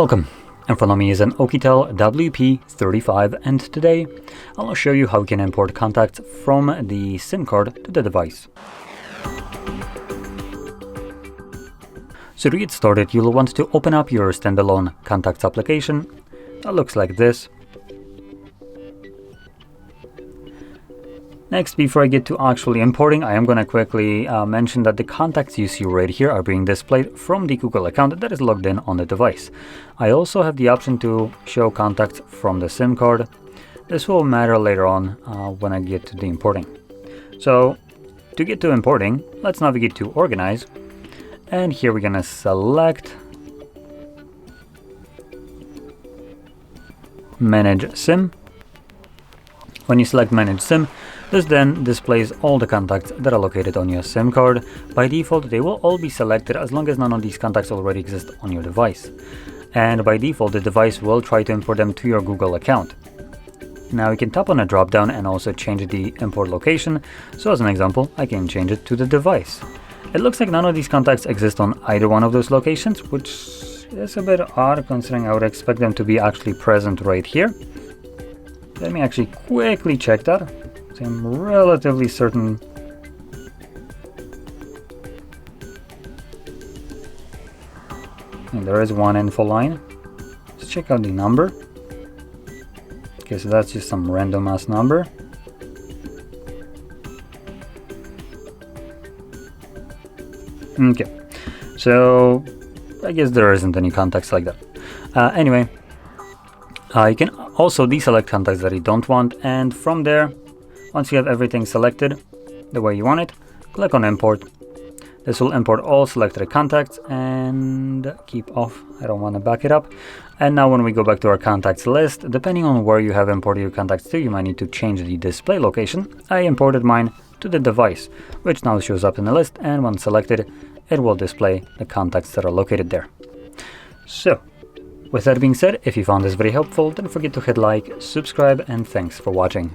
Welcome. In front of me is an OUKITEL WP35, and today I'll show you how you can import contacts from the SIM card to the device. So to get started, you'll want to open up your standalone contacts application. That looks like this. Next, before I get to actually importing, I am going to quickly mention that the contacts you see right here are being displayed from the Google account that is logged in on the device. I also have the option to show contacts from the SIM card. This will matter later on when I get to the importing. So to get to importing, let's navigate to Organize. And here we're going to select Manage SIM. When you select Manage SIM, this then displays all the contacts that are located on your SIM card. By default, they will all be selected as long as none of these contacts already exist on your device. And by default, the device will try to import them to your Google account. Now you can tap on a drop down and also change the import location. So as an example, I can change it to the device. It looks like none of these contacts exist on either one of those locations, which is a bit odd considering I would expect them to be actually present right here. Let me actually quickly check that. I'm relatively certain. And there is one info line. Let's check out the number. Okay, so that's just some random ass number. Okay, so I guess there isn't any contacts like that. Anyway, you can also deselect contacts that you don't want, and from there, once you have everything selected the way you want it, click on Import. This will import all selected contacts and keep off. I don't want to back it up. And now when we go back to our contacts list, depending on where you have imported your contacts to, you might need to change the display location. I imported mine to the device, which now shows up in the list, and when selected, it will display the contacts that are located there. So, with that being said, if you found this very helpful, don't forget to hit like, subscribe, and thanks for watching.